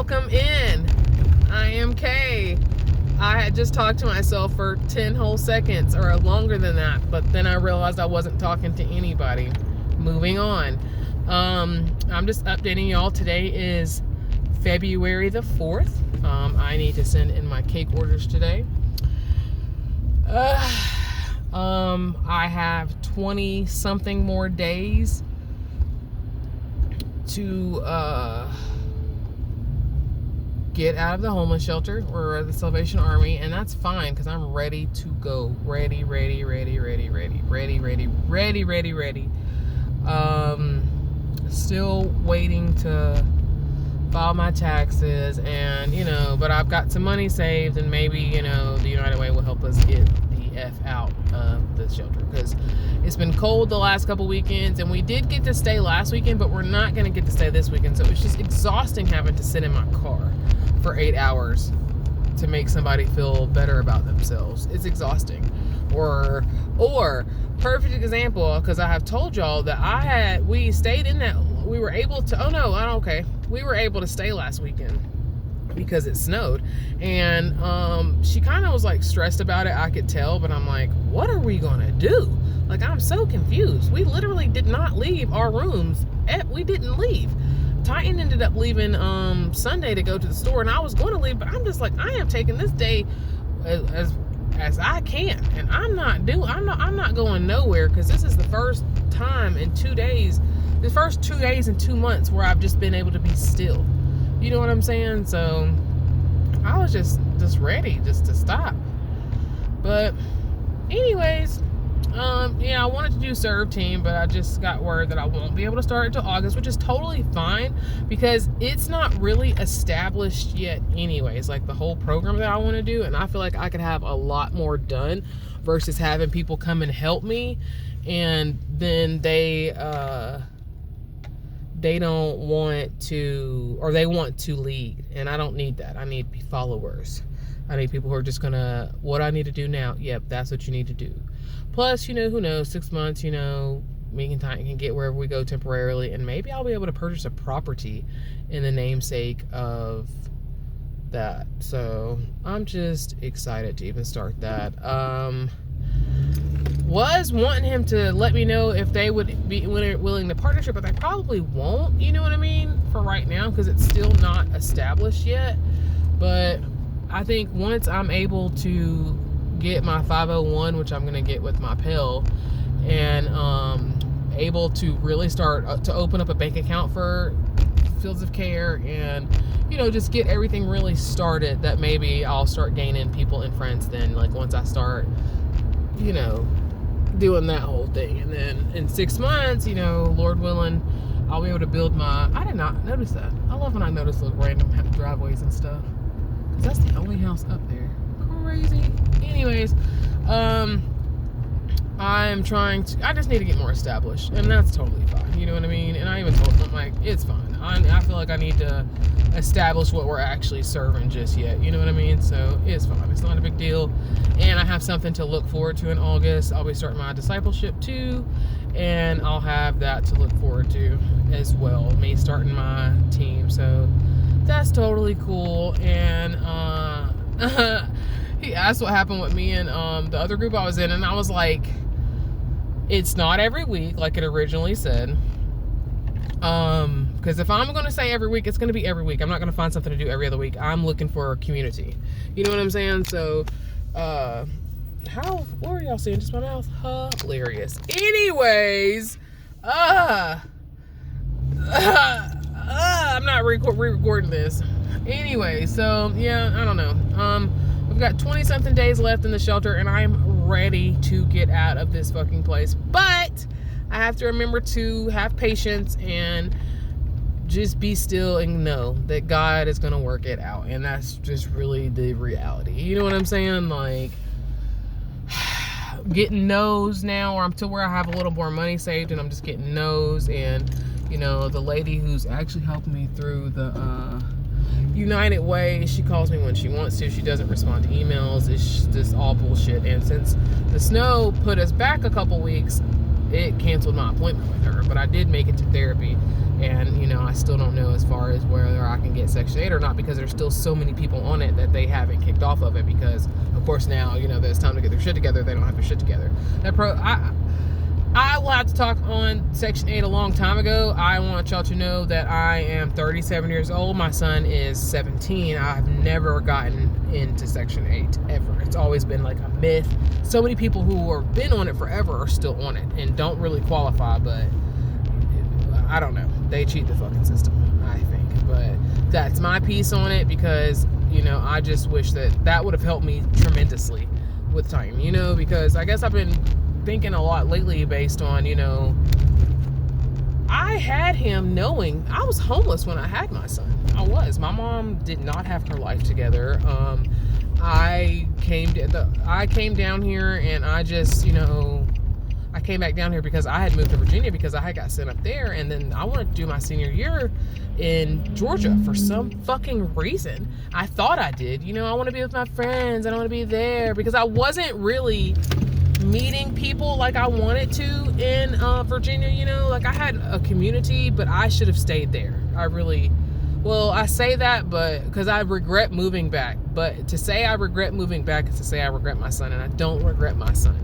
welcome in. I am Kay. I had just talked to myself for 10 whole seconds or longer than that, but then I realized I wasn't talking to anybody. Moving on. I'm just updating y'all. Today is February the 4th. I need to send in my cake orders today. I have 20 something more days to get out of the homeless shelter or the Salvation Army, and that's fine because I'm ready to go. Ready. Still waiting to file my taxes, and but I've got some money saved, and maybe the United Way will help us get the F out of the shelter, because it's been cold the last couple weekends, and we did get to stay last weekend, but we're not going to get to stay this weekend. So it's just exhausting having to sit in my car for 8 hours to make somebody feel better about themselves. It's exhausting. Or perfect example, because I have told y'all that we stayed in that, we were able to, we were able to stay last weekend because it snowed, and she kind of was like stressed about it, I could tell, but I'm like, what are we gonna do? Like, I'm so confused. We literally did not leave our rooms. We didn't leave. Titan ended up leaving Sunday to go to the store, and I was going to leave, but I'm just like, I am taking this day as I can, and I'm not going nowhere, because this is the first time in 2 days, the first 2 days in 2 months where I've just been able to be still. You know what I'm saying? So I was just ready just to stop. But anyways, I wanted to do serve team, but I just got word that I won't be able to start until August, which is totally fine because it's not really established yet anyways, like the whole program that I want to do, and I feel like I could have a lot more done versus having people come and help me, and then they don't want to, or they want to lead, and I don't need that. I need followers. I need people who are just gonna, what I need to do now, yep, that's what you need to do. Plus, who knows, 6 months, me and Titan can get wherever we go temporarily, and maybe I'll be able to purchase a property in the namesake of that. So I'm just excited to even start that. Was wanting him to let me know if they would be willing to partnership, but they probably won't, you know what I mean, for right now, because it's still not established yet. But I think once I'm able to get my 501, which I'm going to get with my Pell, and able to really start to open up a bank account for Fields of Care, and just get everything really started, that maybe I'll start gaining people and friends then, like once I start doing that whole thing. And then in 6 months, Lord willing, I'll be able to build my, I did not notice that. I love when I notice those random driveways and stuff, because that's the only house up there. Crazy. Anyways, I just need to get more established, and that's totally fine, you know what I mean? And I even told them, like, it's fine. I feel like I need to establish what we're actually serving just yet, you know what I mean? So it's fine. It's not a big deal. And I have something to look forward to in August. I'll be starting my discipleship too, and I'll have that to look forward to as well, me starting my team. So that's totally cool. And he asked what happened with me and the other group I was in, and I was like, it's not every week like it originally said. Because if I'm going to say every week, it's going to be every week. I'm not going to find something to do every other week. I'm looking for a community. You know what I'm saying? So, what are y'all seeing? Just my mouth? Hilarious. Anyways, I'm not re-recording this. Anyway, so, yeah, I don't know. We've got 20 something days left in the shelter, and I'm ready to get out of this fucking place. But I have to remember to have patience and just be still and know that God is going to work it out. And that's just really the reality. You know what I'm saying? Like, getting no's now, or I'm to where I have a little more money saved, and I'm just getting no's. And, the lady who's actually helping me through the United Way, she calls me when she wants to. She doesn't respond to emails. It's just all bullshit. And since the snow put us back a couple weeks, it canceled my appointment with her. But I did make it to therapy, and you know, I still don't know as far as whether I can get Section 8 or not, because there's still so many people on it that they haven't kicked off of it, because of course now, you know, that it's time to get their shit together. They don't have their shit together. I will have to talk on Section 8 a long time ago. I want y'all to know that I am 37 years old. My son is 17. I've never gotten into Section 8 ever. It's always been like a myth. So many people who have been on it forever are still on it and don't really qualify, but I don't know. They cheat the fucking system, I think. But that's my piece on it, because, you know, I just wish that would have helped me tremendously with time, you know, because I guess I've been thinking a lot lately based on, you know, I had him knowing I was homeless when I had my son. My mom did not have her life together. I came down here, and I just, you know, I came back down here because I had moved to Virginia because I had got sent up there, and then I wanted to do my senior year in Georgia for some fucking reason. I thought I did, you know, I want to be with my friends, I don't want to be there, because I wasn't really meeting people like I wanted to in Virginia, you know, like I had a community, but I should have stayed there. I say that, but because I regret moving back, but to say I regret moving back is to say I regret my son, and I don't regret my son,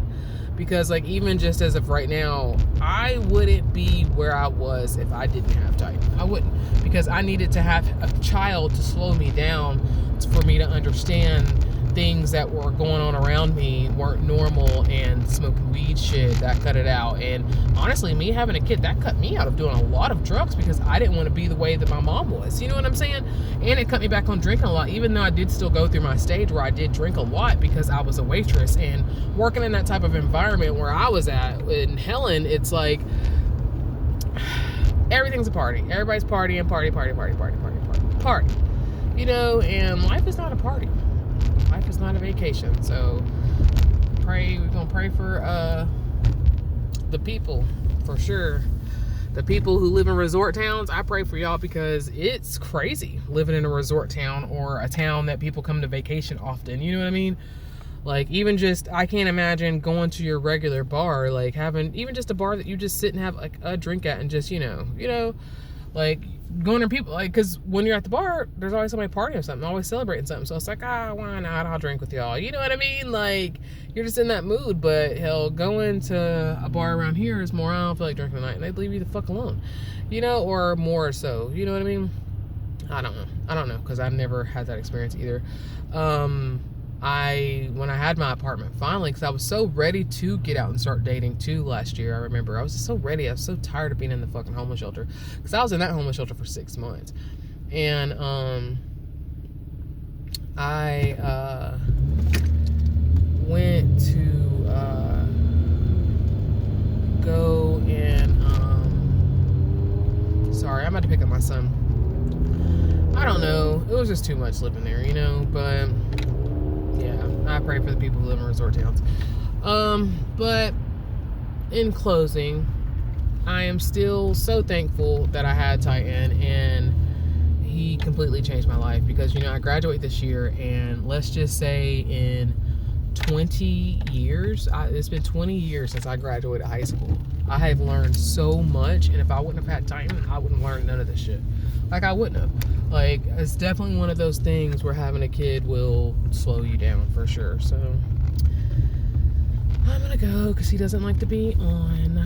because like even just as of right now, I wouldn't be where I was if I didn't have Titan. I wouldn't, because I needed to have a child to slow me down for me to understand things that were going on around me weren't normal, and smoking weed shit, that cut it out. And honestly, me having a kid, that cut me out of doing a lot of drugs, because I didn't want to be the way that my mom was, you know what I'm saying? And it cut me back on drinking a lot, even though I did still go through my stage where I did drink a lot, because I was a waitress and working in that type of environment where I was at in Helen. It's like everything's a party, everybody's partying, party, you know, and life is not a party. Life is not a vacation. So we're gonna pray for the people, for sure. The people who live in resort towns, I pray for y'all, because it's crazy living in a resort town, or a town that people come to vacation often, you know what I mean? Like, even just, I can't imagine going to your regular bar, like having even just a bar that you just sit and have like a drink at, and just, you know, like going to people, like, because when you're at the bar, there's always somebody partying or something, always celebrating something. So it's like, why not? I'll drink with y'all. You know what I mean? Like, you're just in that mood. But hell, going to a bar around here is more, I don't feel like drinking tonight, and they leave you the fuck alone, you know, or more so. You know what I mean? I don't know, because I've never had that experience either. When I had my apartment finally, because I was so ready to get out and start dating too last year. I remember I was just so ready. I was so tired of being in the fucking homeless shelter, because I was in that homeless shelter for 6 months. And I went to go and sorry, I'm about to pick up my son. I don't know, it was just too much living there, you know. But yeah, I pray for the people who live in resort towns. But in closing, I am still so thankful that I had Titan, and he completely changed my life, because, you know, I graduate this year, and let's just say in 20 years, it's been 20 years since I graduated high school. I have learned so much, and if I wouldn't have had Titan, I wouldn't have learned none of this shit. Like, I wouldn't have. Like, it's definitely one of those things where having a kid will slow you down for sure. So I'm gonna go, because he doesn't like to be on,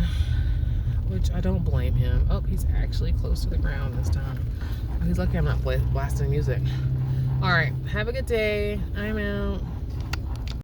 which I don't blame him. Oh, he's actually close to the ground this time. He's lucky I'm not blasting music. All right, have a good day. I'm out.